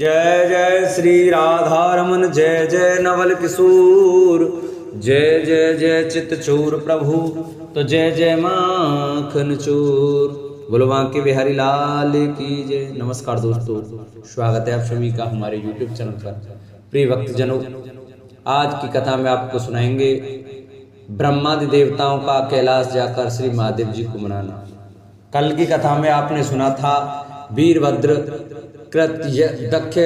जय जय श्री राधारमन, जय जय नवल किशोर, जय जय जय चितचोर प्रभु, तो जय जय माखन चोर। बोलो बांके बिहारी लाल की जय। नमस्कार दोस्तों, स्वागत है आप सभी का हमारे YouTube चैनल पर। प्रिय भक्तजनों, आज की कथा में आपको सुनाएंगे ब्रह्मादि देवताओं का कैलाश जाकर श्री महादेव जी को मनाना। कल की कथा में आपने सुना था वीरभद्र कृत दक्ष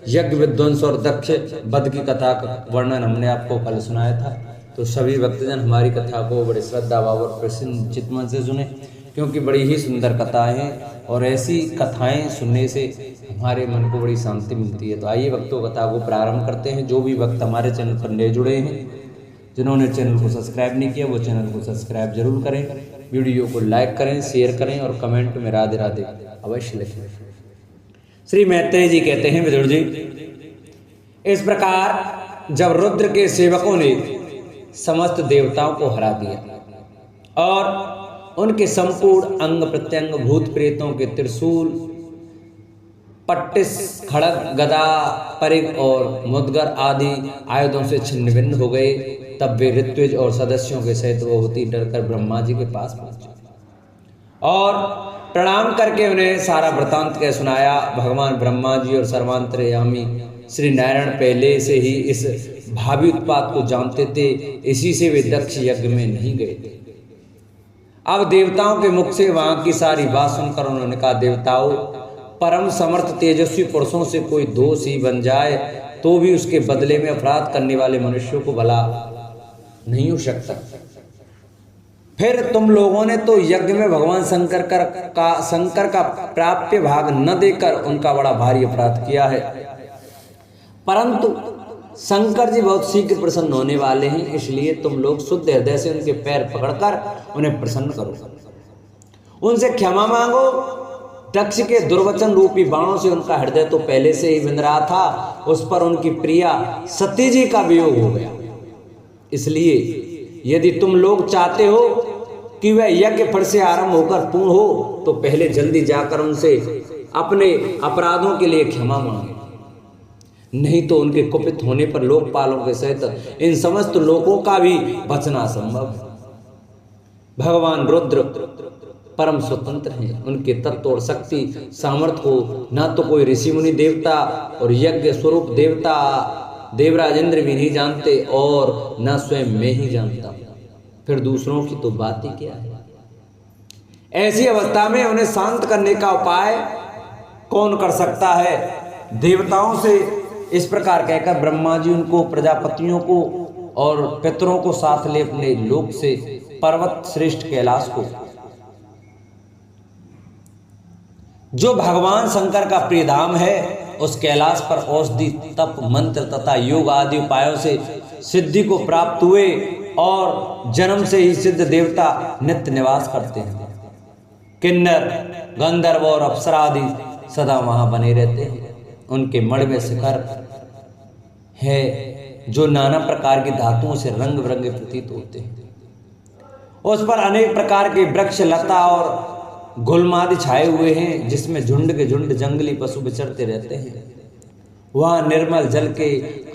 यज्ञ विध्वंस और दक्ष वध की कथा का वर्णन हमने आपको कल सुनाया था। तो सभी भक्तजन हमारी कथा को बड़े श्रद्धा भाव और प्रसन्न चित्तमन से सुने, क्योंकि बड़ी ही सुंदर कथाएं हैं और ऐसी कथाएं सुनने से हमारे मन को बड़ी शांति मिलती है। तो आइए भक्तों कथा को प्रारंभ करते हैं। जो भी भक्त हमारे चैनल पर नए जुड़े हैं, जिन्होंने चैनल को सब्सक्राइब नहीं किया, वो चैनल को सब्सक्राइब जरूर करें, वीडियो को लाइक करें, शेयर करें और कमेंट में राधे राधे अवश्य लिखें। श्री मैत्रेय जी कहते हैं, विदुर जी, इस प्रकार जब रुद्र के सेवकों ने समस्त देवताओं को हरा दिया और उनके संपूर्ण अंग प्रत्यंग भूत प्रेतों के त्रिशूल, पट्टिस, खड़ग, गदा, परिग और मुद्गर आदि आयुधों से छिन्न भिन्न हो गए, तब वे ऋत्विज और सदस्यों के सहित बहुत ही डरकर ब्रह्मा जी के पास पहुंचे और प्रणाम करके उन्हें सारा वृतांत कह सुनाया। भगवान ब्रह्मा जी और सर्वांतर्यामी श्री नारायण पहले से ही इस भावी उत्पात को जानते थे, इसी से वे दक्ष यज्ञ में नहीं गए थे। अब देवताओं के मुख से वहां की सारी बात सुनकर उन्होंने कहा, देवताओं, परम समर्थ तेजस्वी पुरुषों से कोई दोष ही बन जाए तो भी उसके बदले में अपराध करने वाले मनुष्यों को भला नहीं हो सकता। फिर तुम लोगों ने तो यज्ञ में भगवान शंकर का प्राप्य भाग न देकर उनका बड़ा भारी अपराध किया है, परंतु शंकर जी बहुत शीघ्र प्रसन्न होने वाले हैं, इसलिए तुम लोग शुद्ध हृदय से उनके पैर पकड़कर उन्हें प्रसन्न करो, उनसे क्षमा मांगो। दक्ष के दुर्वचन रूपी बाणों से उनका हृदय तो पहले से ही बिंद रहा था, उस पर उनकी प्रिया सती जी का वियोग हो गया। इसलिए यदि तुम लोग चाहते हो कि वह यज्ञ फिर से आरंभ होकर पूर्ण हो, तो पहले जल्दी जाकर उनसे अपने अपराधों के लिए क्षमा मांगे, नहीं तो उनके कुपित होने पर लोकपालों के सहित इन समस्त लोगों का भी बचना असंभव है। भगवान रुद्र परम स्वतंत्र हैं, उनके तत्व और शक्ति सामर्थ्य को ना तो कोई ऋषि मुनि देवता और यज्ञ स्वरूप देवता देवराज इंद्र भी नहीं जानते और न स्वयं मैं ही जानता, फिर दूसरों की तो बात ही क्या है। ऐसी अवस्था में उन्हें शांत करने का उपाय कौन कर सकता है? देवताओं से इस प्रकार कहकर ब्रह्मा जी उनको, प्रजापतियों को और पितरों को साथ ले अपने लोक से पर्वत श्रेष्ठ कैलाश को, जो भगवान शंकर का प्रिय धाम है, उस कैलाश पर औषधि, तप, मंत्र तथा योग आदि उपायों से सिद्धि को प्राप्त हुए और जन्म से ही सिद्ध देवता नित्य निवास करते हैं। किन्नर, गंधर्व और अप्सरा आदि सदा वहां बने रहते हैं। उनके मण में शिखर है जो नाना प्रकार की धातुओं से रंग बिरंगे प्रतीत होते हैं। उस पर अनेक प्रकार के वृक्ष, लता और गुलमादि छाए हुए हैं, जिसमें झुंड के झुंड जंगली पशु विचरते रहते हैं। वहां निर्मल जल के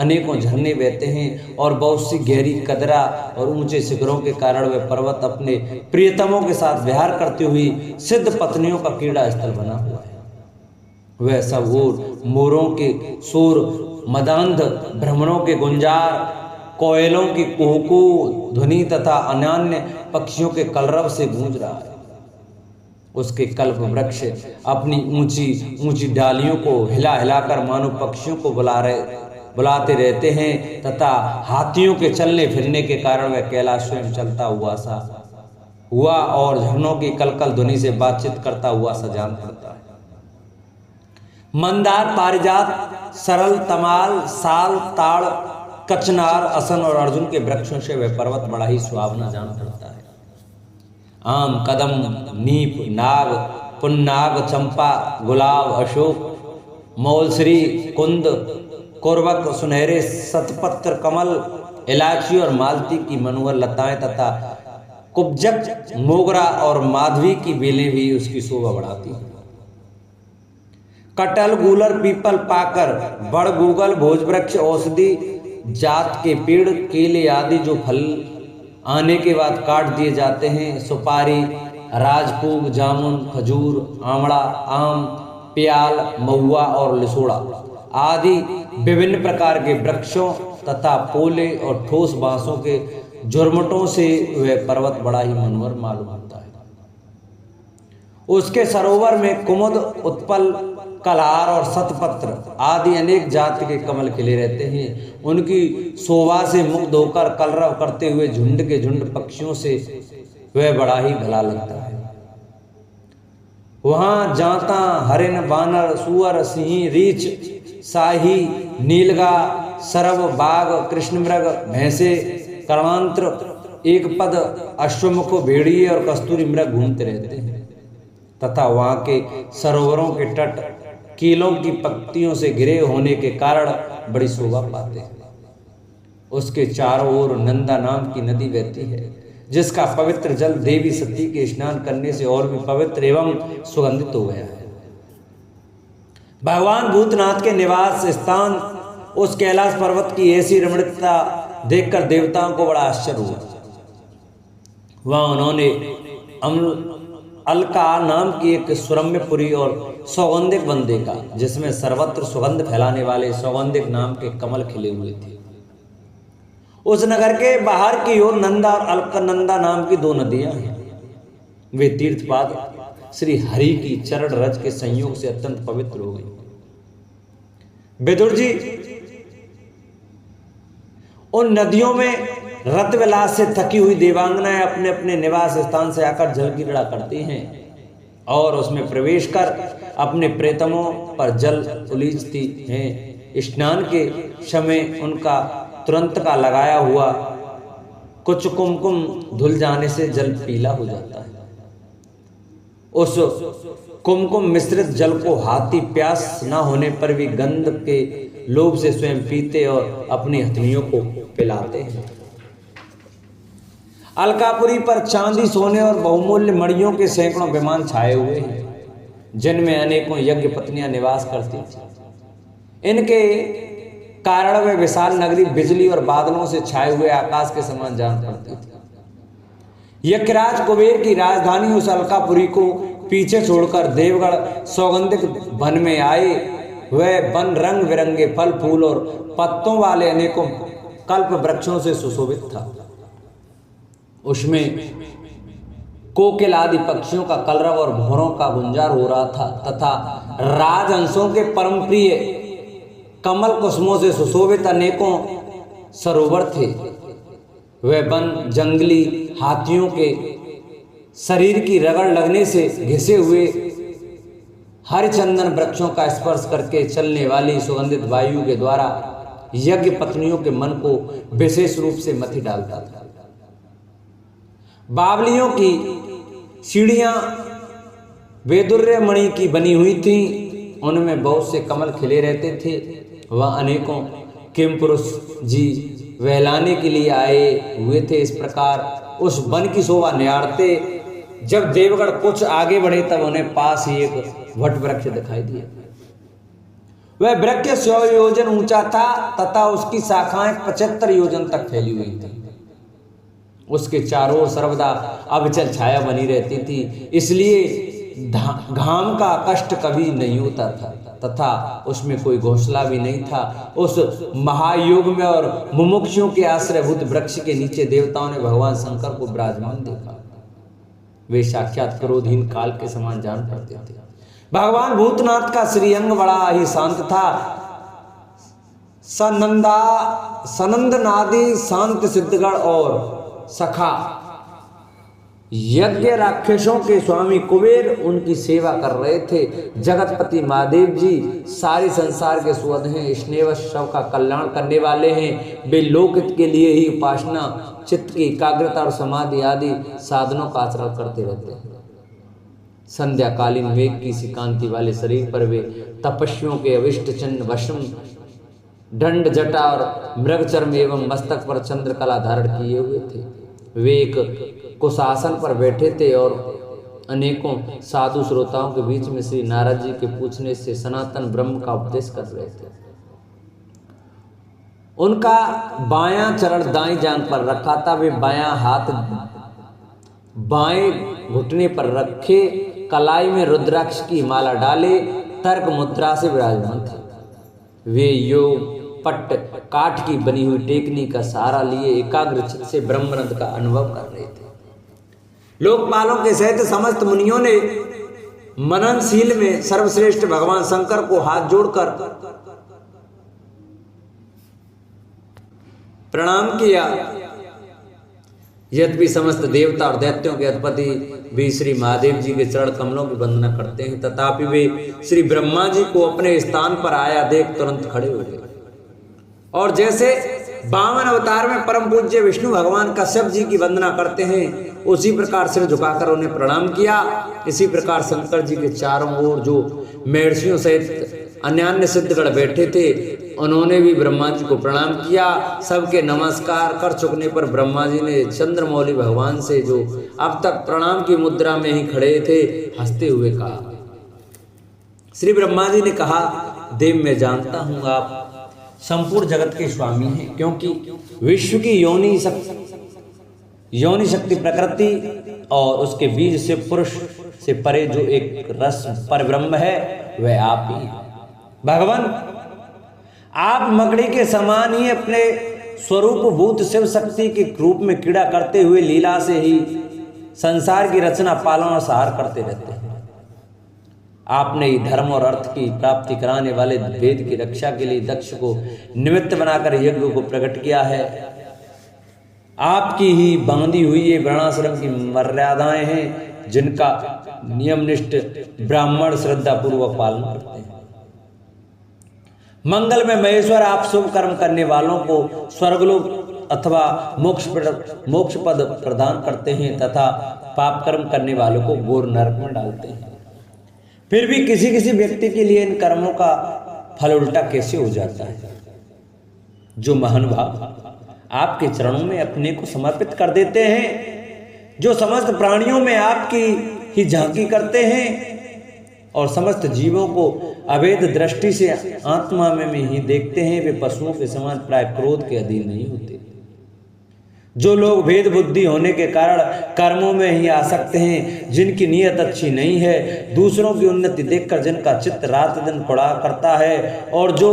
अनेकों झरने बहते हैं और बहुत सी गहरी कदरा और ऊंचे शिखरों के कारण वह पर्वत अपने प्रियतमों के साथ विहार करती हुई सिद्ध पत्नियों का क्रीड़ा स्थल बना हुआ है। वह सब ओर मोरों के शोर, मदांध भ्रमणों के गुंजार, कोयलों की कुहकू ध्वनि तथा अन्य पक्षियों के कलरव से गूंज रहा है। उसके कल्प वृक्ष अपनी ऊंची ऊंची डालियों को हिला हिलाकर मानो पक्षियों को बुलाते रहते हैं तथा हाथियों के चलने फिरने के कारण वह कैलाश स्वयं चलता हुआ सा हुआ और झरनों की कलकल ध्वनि से बातचीत करता हुआ सा जान पड़ता है। मंदार, पारिजात, सरल, तमाल, साल, ताड़, कचनार, असन और अर्जुन के वृक्षों से वह पर्वत बड़ा ही सुहावना जान पड़ता है। आम, कदम, नीप, नाग, पुन्नाग, चंपा, गुलाब, अशोक, मौलश्री, कुंद, कुर्वक, सुनहरे शतपत्र कमल, इलायची और मालती की मनोहर लताएं तथा कुब्जक, मोगरा और माधवी की बेलें भी उसकी शोभा बढ़ाती हैं। कटहल, गूलर, पीपल, पाकर, बड़, गूगल, भोजवृक्ष, औषधि जात के पेड़, केले आदि जो फल आने के बाद काट दिए जाते हैं, सुपारी, राजपूग, जामुन, खजूर, आंवला, आम, प्याल, महुआ और लिसोड़ा आदि विभिन्न प्रकार के वृक्षों तथा पोले और ठोस बांसों के झुरमुटों से वह पर्वत बड़ा ही मनोहर मालूम होता है। उसके सरोवर में कुमुद, उत्पल, कलहार और शतपत्र आदि अनेक जाति के कमल खिले रहते हैं। उनकी शोभा से मुग्ध होकर कलरव करते हुए झुंड के झुंड पक्षियों से वह बड़ा ही भला लगता है। वहां जांता, हरिण, बानर, सुअर, सिंह, रीछ, शाही, नीलगा, सरव, बाघ, कृष्णमृग, भैंसे, कर्णांत्र, एक पद, अश्वमुख, भेड़िए और कस्तूरी मृग घूमते रहते हैं तथा वहां के सरोवरों के तट कीलों की पत्तियों से घिरे होने के कारण बड़ी शोभा पाते हैं। उसके चारों ओर नंदा नाम की नदी बहती है, जिसका पवित्र जल देवी सती के स्नान करने से और भी पवित्र एवं सुगंधित हो गया है। भगवान भूतनाथ के निवास स्थान उस कैलाश पर्वत की ऐसी रमणीयता देखकर देवताओं को बड़ा आश्चर्य हुआ। वहां उन्होंने अलका नाम की एक सुरम्यपुरी और सौगंधिक वन देखा, जिसमें सर्वत्र सुगंध फैलाने वाले सौगंधिक नाम के कमल खिले हुए थे। उस नगर के बाहर की ओर नंदा और अलकनंदा नाम की दो नदियां हैं। वे तीर्थपाद श्री हरि की चरण रज के संयोग से अत्यंत पवित्र हो गई। विदुर जी उन नदियों में रत विलास से थकी हुई देवांगनाएं अपने अपने निवास स्थान से आकर जल की क्रीड़ा करती हैं और उसमें प्रवेश कर अपने प्रेतमों पर जल उलीचती हैं। स्नान के समय उनका तुरंत का लगाया हुआ कुछ कुमकुम धुल जाने से जल पीला हो जाता है। उस कुमकुम मिश्रित जल को हाथी प्यास न होने पर भी गंध के लोभ से स्वयं पीते और अपनी हथनियों को पिलाते हैं। अलकापुरी पर चांदी, सोने और बहुमूल्य मणियों के सैकड़ों विमान छाए हुए हैं, जिनमें अनेकों यज्ञ पत्नियां निवास करती थीं। इनके कारण वे विशाल नगरी बिजली और बादलों से छाए हुए आकाश के समान जान पड़ती थी। यज्ञराज कुबेर की राजधानी उस अलकापुरी को पीछे छोड़कर देवगढ़ सौगंधिक वन में आए। वह वन रंग बिरंगे फल, फूल और पत्तों वाले अनेकों कल्प वृक्षों से सुशोभित था। उसमें कोकिल आदि पक्षियों का कलरव और भौरों का गुंजार हो रहा था तथा राजहंसों के परम प्रिय कमल कुसुमों से सुशोभित अनेकों सरोवर थे। वह वन जंगली हाथियों के शरीर की रगड़ लगने से घिसे हुए हरिचंदन वृक्षों का स्पर्श करके चलने वाली सुगंधित वायु के द्वारा यज्ञ पत्नियों के मन को विशेष रूप से मथी डालता था। बावलियों की सीढ़ियां वैदुर्य मणि की बनी हुई थीं, उनमें बहुत से कमल खिले रहते थे। वह अनेकों किम पुरुष जी वहलाने के लिए आए हुए थे। इस प्रकार उस वन की शोभा निहारते जब देवगढ़ कुछ आगे बढ़े तब उन्हें पास ही एक वट वृक्ष दिखाई दिया। वह वृक्ष 100 योजन ऊंचा था तथा उसकी शाखाएं 75 योजन तक फैली हुई थी। उसके चारों ओर सर्वदा अविचल छाया बनी रहती थी, इसलिए घाम का कष्ट कभी नहीं होता था तथा उसमें कोई घोंसला भी नहीं था। उस महायोग में और मुमुक्षुओं के आश्रयभूत वृक्ष के नीचे देवताओं ने भगवान शंकर को विराजमान देखा। वे साक्षात क्रोधहीन काल के समान जान पड़ते थे। भगवान भूतनाथ का श्रीअंग बड़ा ही शांत था। सनंद नादी शांत सिद्धगढ़ और सखा यज्ञ राक्षसों के स्वामी कुबेर उनकी सेवा कर रहे थे। जगतपति महादेव जी सारे संसार के सुहृद हैं, स्नेह शव का कल्याण करने वाले हैं। वे लोकहित के लिए ही उपासना, चित्त की एकाग्रता और समाधि आदि साधनों का आचरण करते रहते हैं। संध्याकालीन मेघ की सी कांति वाले शरीर पर वे तपस्वियों के अविष्ट चिन्ह वशम, दंड, जटा और मृगचर्म एवं मस्तक पर चंद्रकला धारण किए हुए थे। वे एक कुशासन पर बैठे थे और अनेकों साधु श्रोताओं के बीच में श्री नारद जी के पूछने से सनातन ब्रह्म का उपदेश कर रहे थे। उनका बायां चरण दाईं जांघ पर रखा था, वे बायां हाथ बाएं घुटने पर रखे, कलाई में रुद्राक्ष की माला डाले, तर्क मुद्रा से विराजमान थे। वे योग पट्ट काठ की बनी हुई टेकनी का सहारा लिए एकाग्र चित्त से ब्रह्मानंद का अनुभव कर रहे थे। लोकपालों के सहित समस्त मुनियों ने मननशील में सर्वश्रेष्ठ भगवान शंकर को हाथ जोड़कर प्रणाम किया। यद्यपि समस्त देवता और दैत्यों के अधिपति भी श्री महादेव जी के चरण कमलों की वंदना करते हैं, तथापि वे श्री ब्रह्मा जी को अपने स्थान पर आया देख तुरंत खड़े हो गए और जैसे 52 अवतार में परम पूज्य विष्णु भगवान कश्यप जी की वंदना करते हैं, उसी प्रकार सिर झुकाकर उन्हें प्रणाम किया। इसी प्रकार शंकर जी के चारों ओर जो महर्षियों सहित अन्यान्य सिद्धगण बैठे थे, उन्होंने भी ब्रह्मा जी को प्रणाम किया। सबके नमस्कार कर चुकने पर ब्रह्मा जी ने चंद्रमौली भगवान से, जो अब तक प्रणाम की मुद्रा में ही खड़े थे, हंसते हुए कहा। श्री ब्रह्मा जी ने कहा, देव मैं जानता हूं आप संपूर्ण जगत के स्वामी हैं, क्योंकि विश्व की योनि शक्ति प्रकृति और उसके बीज से पुरुष से परे जो एक रस परब्रह्म है, वह आप ही हैं। भगवान, आप मकड़ी के समान ही अपने स्वरूप भूत शिव शक्ति के रूप में क्रीड़ा करते हुए लीला से ही संसार की रचना पालन और सहार करते रहते हैं। आपने ही धर्म और अर्थ की प्राप्ति कराने वाले वेद की रक्षा के लिए दक्ष को निमित्त बनाकर यज्ञ को प्रकट किया है। आपकी ही बांधी हुई ये वर्णाश्रम की मर्यादाएं हैं, जिनका नियमनिष्ठ ब्राह्मण श्रद्धा पूर्वक पालन करते हैं। मंगल में महेश्वर आप शुभ कर्म करने वालों को स्वर्गलोक अथवा मोक्ष पद प्रदान करते हैं तथा पाप कर्म करने वालों को घोर नरक में डालते हैं। फिर भी किसी किसी व्यक्ति के लिए इन कर्मों का फल उल्टा कैसे हो जाता है? जो महानुभाव आपके चरणों में अपने को समर्पित कर देते हैं, जो समस्त प्राणियों में आपकी ही झांकी करते हैं और समस्त जीवों को अभेद दृष्टि से आत्मा में ही देखते हैं, वे पशुओं के समान प्राय क्रोध के अधीन नहीं होते। जो लोग भेद बुद्धि होने के कारण कर्मों में ही आसक्त हैं, जिनकी नीयत अच्छी नहीं है, दूसरों की उन्नति देखकर जिनका चित्त रात दिन पड़ा करता है, और जो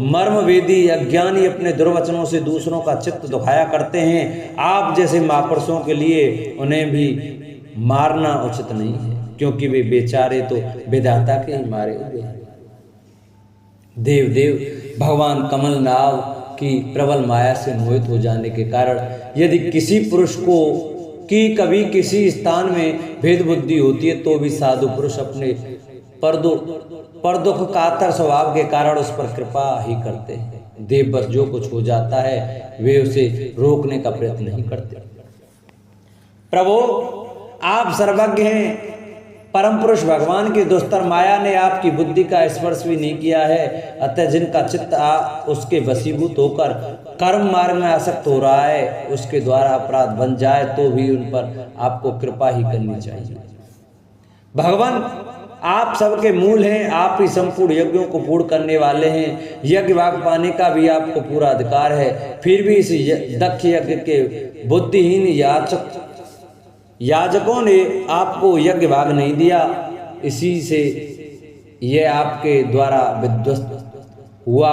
मर्मवेदी अज्ञानी अपने दुर्वचनों से दूसरों का चित्त दुखाया करते हैं, आप जैसे महापुरुषों के लिए उन्हें भी मारना उचित नहीं है, क्योंकि वे बेचारे तो विधाता के ही मारे हुए हैं। देव भगवान कमल नाव की प्रबल माया से मोहित हो जाने के कारण यदि किसी पुरुष को कि कभी किसी स्थान में भेद बुद्धि होती है, तो भी साधु पुरुष अपने परदुख कातर स्वभाव के कारण उस पर कृपा ही करते हैं। देव बस जो कुछ हो जाता है वे उसे रोकने का प्रयत्न नहीं करते। प्रभु, आप सर्वज्ञ हैं। परम पुरुष भगवान की दुस्तर माया ने आपकी बुद्धि का स्पर्श भी नहीं किया है, अतः जिनका चित्त उसके वशीभूत होकर कर्म मार्ग में आसक्त हो रहा है, उसके द्वारा अपराध बन जाए तो भी उन पर आपको कृपा ही करनी चाहिए। भगवान, आप सबके मूल हैं, आप ही संपूर्ण यज्ञों को पूर्ण करने वाले हैं। यज्ञ भाग पाने का भी आपको पूरा अधिकार है, फिर भी इस दक्ष यज्ञ के बुद्धिहीन याजकों ने आपको यज्ञ भाग नहीं दिया, इसी से यह आपके द्वारा विध्वस्त हुआ।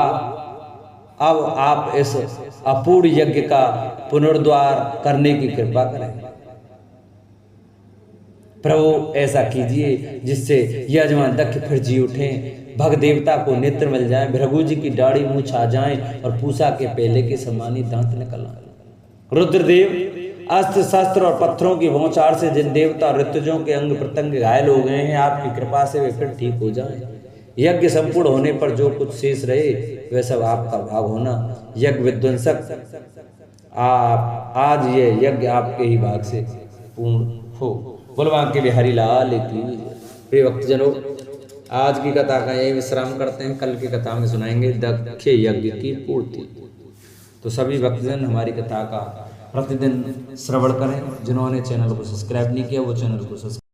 अब आप इस अपूर्ण यज्ञ का पुनरुद्धार करने की कृपा करें। प्रभु, ऐसा कीजिए जिससे यजमान दक्ष फिर जी उठें, भग देवता को नेत्र मिल जाए, भृगु जी की दाढ़ी मूंछ आ जाए और पूसा के पहले के समान ही दांत निकल आए। रुद्रदेव, अस्त्र शस्त्र और पत्थरों की भौचार से जिन देवता और ऋतुजों के अंग प्रत्यंग घायल हो गए हैं, आपकी कृपा से वे फिर ठीक हो जाएं। यज्ञ संपूर्ण होने पर जो कुछ शेष रहे वह सब आपका भाग होना। यज्ञ विध्वंसक, आप आज ये यज्ञ आपके ही भाग से पूर्ण हो। बोलवान के बिहारी लाल की। प्रिय भक्तजनों, आज की कथा का यही विश्राम करते हैं। कल की कथा में सुनाएंगे दक्ष यज्ञ की पूर्ति। तो सभी भक्तजन हमारी कथा का प्रतिदिन श्रवण करें। जिन्होंने चैनल को सब्सक्राइब नहीं किया वो चैनल को सब्सक्राइब